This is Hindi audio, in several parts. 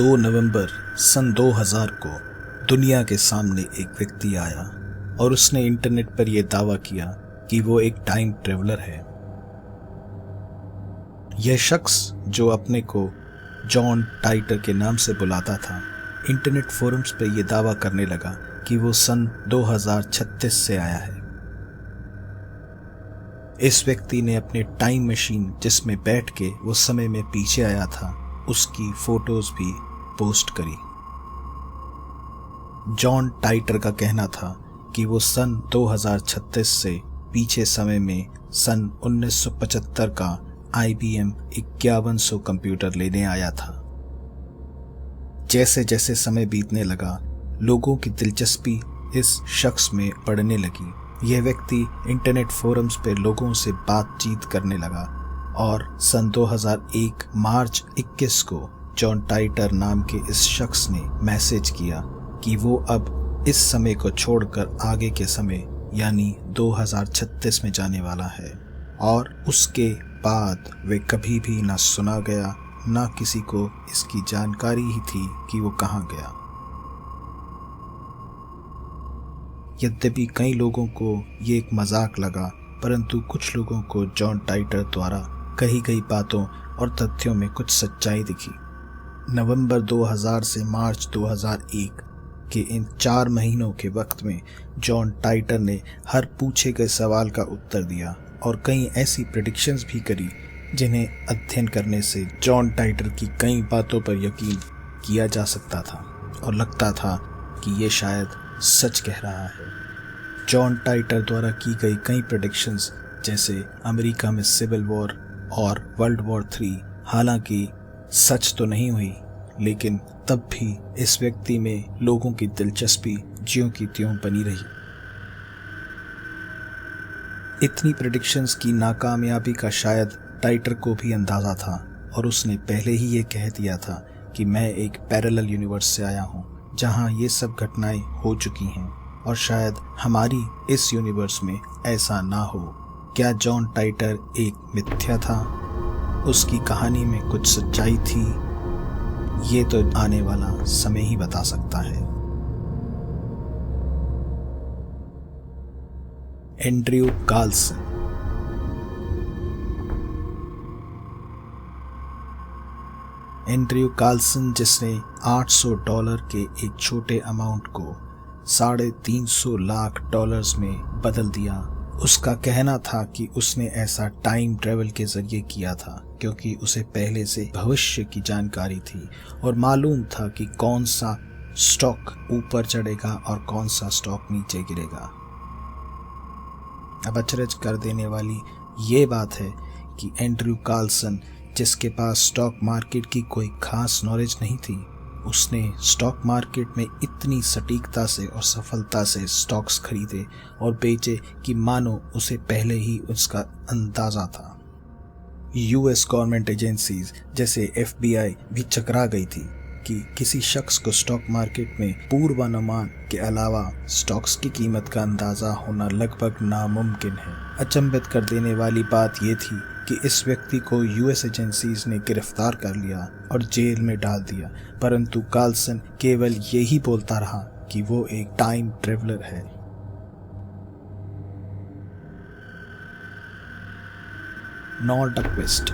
2 नवंबर सन 2000 को दुनिया के सामने एक व्यक्ति आया और उसने इंटरनेट पर यह दावा किया कि वो एक टाइम ट्रेवलर है। यह शख्स जो अपने को जॉन टाइटर के नाम से बुलाता था, इंटरनेट फोरम्स पर यह दावा करने लगा कि वो सन 2036 से आया है। इस व्यक्ति ने अपने टाइम मशीन जिसमें बैठ के वो समय में पीछे आया था, उसकी फोटोज भी पोस्ट करी। जॉन टाइटर का कहना था कि वो सन 2036 से पीछे समय में सन 1975 का IBM 5100 कंप्यूटर लेने आया था। जैसे जैसे समय बीतने लगा, लोगों की दिलचस्पी इस शख्स में बढ़ने लगी। यह व्यक्ति इंटरनेट फोरम्स पर लोगों से बातचीत करने लगा और सन 2001 मार्च 21 को जॉन टाइटर नाम के इस शख्स ने मैसेज किया कि वो अब इस समय को छोड़कर आगे के समय यानी 2036 में जाने वाला है, और उसके बाद वे कभी भी ना सुना गया, ना किसी को इसकी जानकारी ही थी कि वो कहाँ गया। यद्यपि कई लोगों को ये एक मजाक लगा, परंतु कुछ लोगों को जॉन टाइटर द्वारा कही गई बातों और तथ्यों में कुछ सच्चाई दिखी। नवंबर 2000 से मार्च 2001 के इन 4 महीनों के वक्त में जॉन टाइटर ने हर पूछे गए सवाल का उत्तर दिया और कई ऐसी प्रेडिक्शंस भी करी जिन्हें अध्ययन करने से जॉन टाइटर की कई बातों पर यकीन किया जा सकता था और लगता था कि ये शायद सच कह रहा है। जॉन टाइटर द्वारा की गई कई प्रेडिक्शंस जैसे अमेरिका में सिविल वॉर और वर्ल्ड वॉर 3 हालांकि सच तो नहीं हुई, लेकिन तब भी इस व्यक्ति में लोगों की दिलचस्पी ज्यों की त्यों बनी रही। इतनी प्रेडिक्शंस की नाकामयाबी का शायद टाइटर को भी अंदाजा था और उसने पहले ही ये कह दिया था कि मैं एक पैरेलल यूनिवर्स से आया हूँ जहाँ ये सब घटनाएं हो चुकी हैं और शायद हमारी इस यूनिवर्स में ऐसा ना हो। क्या जॉन टाइटर एक मिथ्या था? उसकी कहानी में कुछ सच्चाई थी? ये तो आने वाला समय ही बता सकता है। Andrew Carlsen. एंड्रयू कार्लसन, जिसने $800 के एक छोटे अमाउंट को $350 लाख में बदल दिया, उसका कहना था कि उसने ऐसा टाइम ट्रेवल के जरिए किया था क्योंकि उसे पहले से भविष्य की जानकारी थी और मालूम था कि कौन सा स्टॉक ऊपर चढ़ेगा और कौन सा स्टॉक नीचे गिरेगा। अब अचरज कर देने वाली ये बात है कि एंड्रयू कार्लसन, जिसके पास स्टॉक मार्केट की कोई खास नॉलेज नहीं थी, उसने स्टॉक मार्केट में इतनी सटीकता से और सफलता से स्टॉक्स खरीदे और बेचे कि मानो उसे पहले ही उसका अंदाजा था। US गवर्नमेंट एजेंसीज जैसे FBI भी चकरा गई थी कि किसी शख्स को स्टॉक मार्केट में पूर्वानुमान के अलावा स्टॉक्स की कीमत का अंदाजा होना लगभग नामुमकिन है। अचंभित कर देने वाली बात यह थी कि इस व्यक्ति को US एजेंसीज ने गिरफ्तार कर लिया और जेल में डाल दिया, परंतु कार्लसन केवल यही बोलता रहा कि वो एक टाइम ट्रेवलर है। नॉर्डक्वेस्ट।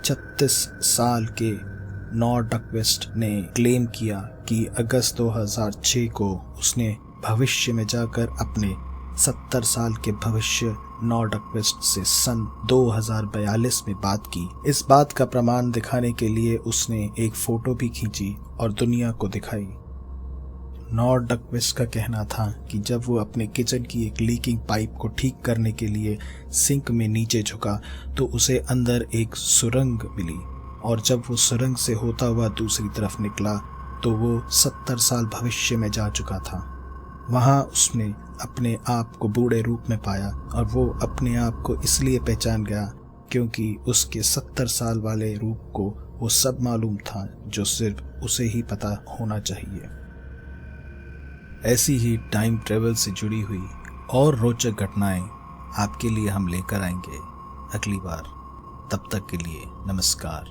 36 साल के नॉर्डक्वेस्ट ने क्लेम किया कि अगस्त 2006 को उसने भविष्य में जाकर अपने 70 साल के भविष्य नॉर्डक्वेस्ट से सन 2042 में बात की। इस बात का प्रमाण दिखाने के लिए उसने एक फोटो भी खींची और दुनिया को दिखाई। नॉर्डक्वेस्ट का कहना था कि जब वो अपने किचन की एक लीकिंग पाइप को ठीक करने के लिए सिंक में नीचे झुका तो उसे अंदर एक सुरंग मिली, और जब वो सुरंग से होता हुआ दूसरी तरफ निकला तो वो 70 साल भविष्य में जा चुका था। वहाँ उसने अपने आप को बूढ़े रूप में पाया और वो अपने आप को इसलिए पहचान गया क्योंकि उसके 70 साल वाले रूप को वो सब मालूम था जो सिर्फ उसे ही पता होना चाहिए। ऐसी ही टाइम ट्रेवल से जुड़ी हुई और रोचक घटनाएं आपके लिए हम लेकर आएंगे अगली बार। तब तक के लिए नमस्कार।